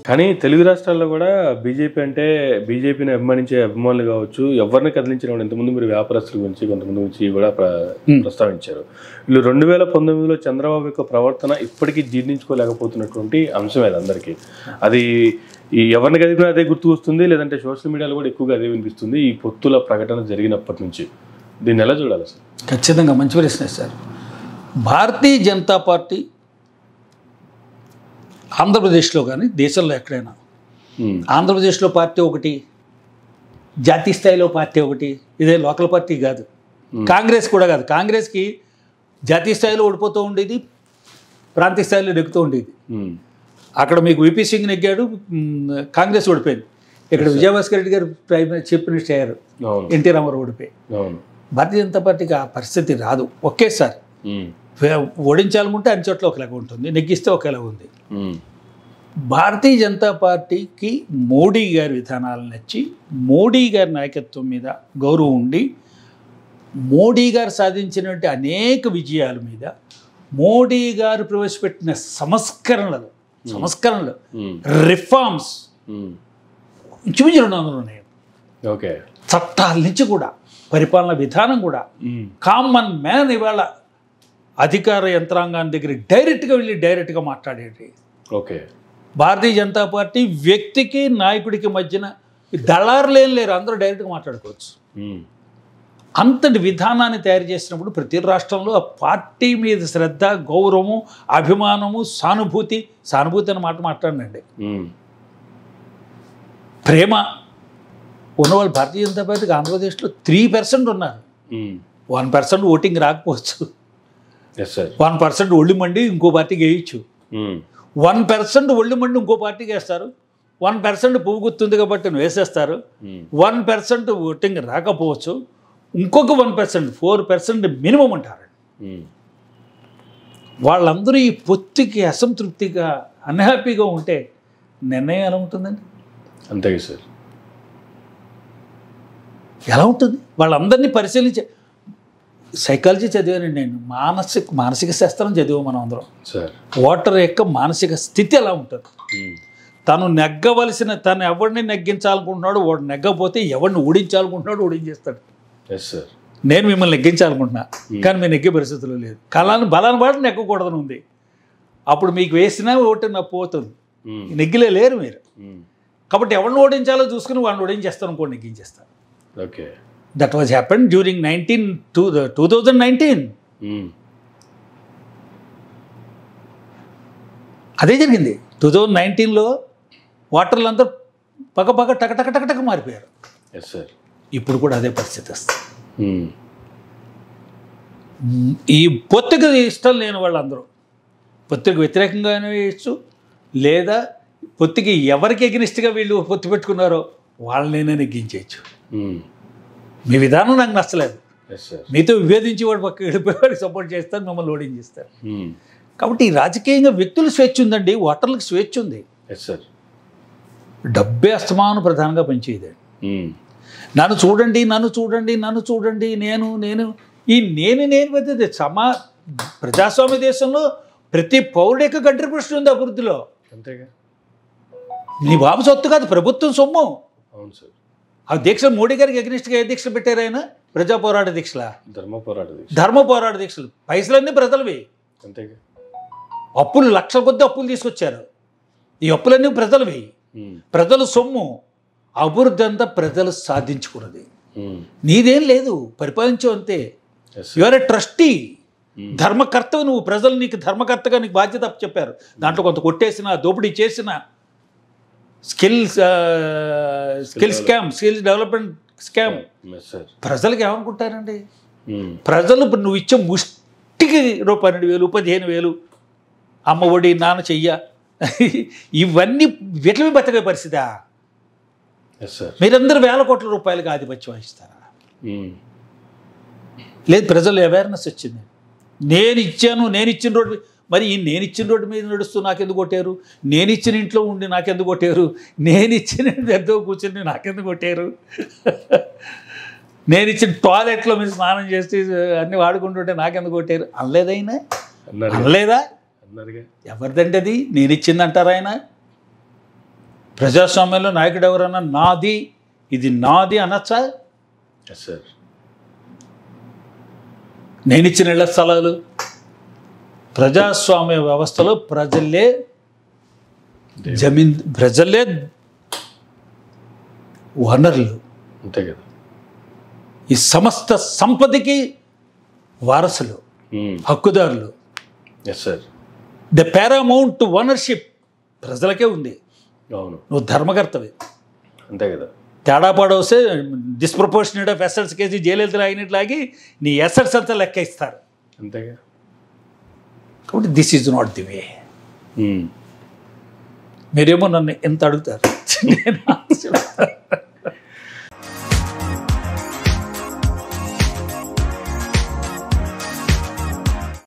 కానీ తెలుగు రాష్ట్రాల్లో కూడా బీజేపీ అంటే బీజేపీని అభిమానించే అభిమానులు కావచ్చు, ఎవరిని కదిలించిన ఇంతకుముందు మీరు వ్యాపారస్తుల గురించి కొంతమంది గురించి కూడా ప్రస్తావించారు. వీళ్ళు 2019లో చంద్రబాబు యొక్క ప్రవర్తన ఇప్పటికీ జీర్ణించుకోలేకపోతున్నటువంటి అంశం అది అందరికీ. అది ఈ ఎవరిని కదిలినా అదే గుర్తు వస్తుంది, లేదంటే సోషల్ మీడియాలో కూడా ఎక్కువగా అదే వినిపిస్తుంది ఈ పొత్తుల ప్రకటన జరిగినప్పటి నుంచి. దీన్ని ఎలా చూడాలి సార్? ఖచ్చితంగా మంచి ప్రశ్న సార్. భారతీయ జనతా పార్టీ ఆంధ్రప్రదేశ్లో కానీ దేశంలో ఎక్కడైనా, ఆంధ్రప్రదేశ్లో పార్టీ ఒకటి, జాతీయ స్థాయిలో పార్టీ ఒకటి, ఇదే లోకల్ పార్టీ కాదు. కాంగ్రెస్ కూడా కాదు. కాంగ్రెస్కి జాతీయ స్థాయిలో ఓడిపోతూ ఉండేది, ప్రాంతీయ స్థాయిలో నెగ్గుతూ ఉండేది. అక్కడ మీకు విపి సింగ్ నెగ్గాడు, కాంగ్రెస్ ఓడిపోయింది. ఇక్కడ విజయభాస్కర్ రెడ్డి గారు చీఫ్ మినిస్టర్ అయ్యారు, ఎన్టీ రామారావు ఓడిపోయి. భారతీయ జనతా పార్టీకి ఆ పరిస్థితి రాదు. ఒకేసారి ఓడించాలనుకుంటే అన్ని చోట్ల ఒకలాగా ఉంటుంది, నెగ్గిస్తే ఒకేలా ఉంది. భారతీయ జనతా పార్టీకి మోడీ గారి విధానాలు నచ్చి, మోడీ గారి నాయకత్వం మీద గౌరవం ఉండి, మోడీ గారు సాధించినటువంటి అనేక విజయాల మీద, మోడీ గారు ప్రవేశపెట్టిన సంస్కరణలు రిఫార్మ్స్ ఇంచుమించు 200 ఉన్నాయి. ఓకే, చట్టాల నుంచి కూడా, పరిపాలన విధానం కూడా, కామన్ మ్యాన్ ఇవాళ అధికార యంత్రాంగాన్ని దగ్గర డైరెక్ట్గా వెళ్ళి డైరెక్ట్గా మాట్లాడేది. ఓకే, భారతీయ జనతా పార్టీ వ్యక్తికి నాయకుడికి మధ్యన దళారులు ఏం లేరు, అందరూ డైరెక్ట్గా మాట్లాడుకోవచ్చు. అంతటి విధానాన్ని తయారు చేసినప్పుడు ప్రతి రాష్ట్రంలో ఆ పార్టీ మీద శ్రద్ధ, గౌరవము, అభిమానము, సానుభూతి అన్న మాట మాట్లాడండి. ప్రేమ ఉన్నవాళ్ళు భారతీయ జనతా పార్టీకి ఆంధ్రప్రదేశ్లో 3% ఉన్నారు. 1% ఓటింగ్ రాకపోవచ్చు, 1% ఒళ్ళు మండి ఇంకో పార్టీకి వేయచ్చు, 1% ఒళ్ళు మండి ఇంకో పార్టీకి వేస్తారు, 1% పువ్వు గుర్తుంది కాబట్టి వేసేస్తారు, 1% ఓటింగ్ రాకపోవచ్చు, ఇంకొక 1% 4% మినిమం ఉంటారు. వాళ్ళందరూ ఈ పొత్తుకి అసంతృప్తిగా, అన్హ్యాపీగా ఉంటే నిర్ణయం ఎలా ఉంటుందండి? అంతే సార్, ఎలా ఉంటుంది? వాళ్ళందరినీ పరిశీలించే సైకాలజీ చదివానండి నేను, మానసిక శాస్త్రం చదివాం మనం అందరం. ఓటర్ యొక్క మానసిక స్థితి ఎలా ఉంటుంది, తను నెగ్గవలసిన, తను ఎవరిని నెగ్గించాలనుకుంటున్నాడు, వాడు నెగ్గపోతే ఎవరిని ఓడించాలనుకుంటున్నాడు ఓడించేస్తాడు. నేను మిమ్మల్ని నెగ్గించాలనుకుంటున్నా కానీ మీరు నెగ్గే పరిస్థితుల్లో లేదు, బలాన్ని పాటు నెగ్గకూడదని ఉంది. అప్పుడు మీకు వేసినా ఓటు నా పోతుంది, నెగ్గిలే లేరు మీరు. కాబట్టి ఎవరిని ఓడించాలో చూసుకుని వాళ్ళని ఓడించేస్తాను అనుకోండి, నెగ్గించేస్తాను. Okay, that was happen during 2019. అదే జరిగింది. 2019లో ఓటర్లు అందరూ పగ టక మారిపోయారు. ఇప్పుడు కూడా అదే పరిస్థితి వస్తుంది. ఈ పొత్తుకు ఇష్టం లేని వాళ్ళందరూ పొత్తుకు వ్యతిరేకంగానే వేయచ్చు, లేదా పొత్తుకి ఎవరికి ఎగ్నిస్ట్గా వీళ్ళు పొత్తు పెట్టుకున్నారో వాళ్ళనైనా నెగ్గించేయచ్చు. మీ విధానం నాకు నచ్చలేదు, మీతో విభేదించి వాడు పక్క వెళ్ళిపోయేవాడికి సపోర్ట్ చేస్తారు, మిమ్మల్ని ఓడించేస్తారు. కాబట్టి రాజకీయంగా వ్యక్తులు స్వేచ్ఛ ఉందండి, ఓటర్లకు స్వేచ్ఛ ఉంది. డబ్బే అస్తమానం ప్రధానంగా పనిచేయదండి. నన్ను చూడండి, నేను ఈ నేను పద్ధతి ప్రజాస్వామ్య దేశంలో ప్రతి పౌరుడు యొక్క కంట్రిబ్యూషన్ ఉంది అభివృద్ధిలో. అంతేగా, నీ బాబు సొత్తు కాదు, ప్రభుత్వం సొమ్ము. అవును సార్. ఆ దీక్షలు మోడీ గారికి ఎగ్నిస్ట్గా ఏ దీక్షలు పెట్టారు ఆయన? ప్రజా పోరాట దీక్షలా? ధర్మ పోరాట దీక్షలు. పైసలన్నీ ప్రజలవి. అంతేగా, అప్పులు లక్షల కొద్ది అప్పులు తీసుకొచ్చారు, ఈ అప్పులన్నీ ప్రజలవి, ప్రజల సొమ్ము. అభివృద్ధి అంతా ప్రజలు సాధించుకున్నది, నీదేం లేదు, పరిపాలించు అంతే. యువర్ ఎ ట్రస్టీ, ధర్మకర్తవు నువ్వు. ప్రజలు నీకు ధర్మకర్తగా నీకు బాధ్యత చెప్పారు. దాంట్లో కొంత కొట్టేసిన, దోపిడీ చేసిన, స్కిల్ డెవలప్మెంట్ స్కామ్, ప్రజలకు ఏమనుకుంటారండి? ప్రజలు నువ్వు ఇచ్చే ముష్టికి 12,000, 15,000 అమ్మ ఒడి, నాన్న చెయ్య, ఇవన్నీ వీటిని బతకే పరిస్థితి. మీరందరూ వేల కోట్ల రూపాయలకి ఆధిపత్యం వహిస్తారా? లేదు, ప్రజలు అవేర్నెస్ వచ్చింది. నేను ఇచ్చిన రోడ్డు, మరి నేను ఇచ్చిన రోడ్డు మీద నడుస్తూ నాకెందుకు కొట్టారు? నేను ఇచ్చిన ఇంట్లో ఉండి నాకెందుకు కొట్టారు? నేను ఇచ్చిన ఎంతో కూర్చుని నాకెందుకు కొట్టారు? నేను ఇచ్చిన టాయిలెట్లో మీరు స్నానం చేసి అన్నీ వాడుకుంటుంటే నాకెందుకు కొట్టారు? అనలేదైనా? అనలేదా? ఎవరిదంటే అది? నేను ఇచ్చింది అంటారా ఆయన? ప్రజాస్వామ్యంలో నాయకుడు ఎవరన్నా నాది ఇది నాది అనొచ్చా? Yes sir. నేను ఇచ్చిన ఇళ్ల స్థలాలు ప్రజాస్వామ్య వ్యవస్థలో ప్రజలే ప్రజలే వనరులు. అంతే కదా. ఈ సమస్త సంపదకి వారసులు, హక్కుదారులు. Yes sir. The paramount ownership ప్రజలకే ఉంది. అవును, నువ్వు ధర్మకర్తవి. అంతే కదా. తేడా పాడవస్తే డిస్ప్రపోర్షనేట్ ఆఫ్ ఎసెట్స్ కేసి జయలలిత లాగినట్లాగి నీ ఎసెట్స్ అంతా లెక్క ఇస్తారు. అంతేగా. కాబట్టి this is not the way. మీరేమో నన్ను ఎంత అడుగుతారు, నేను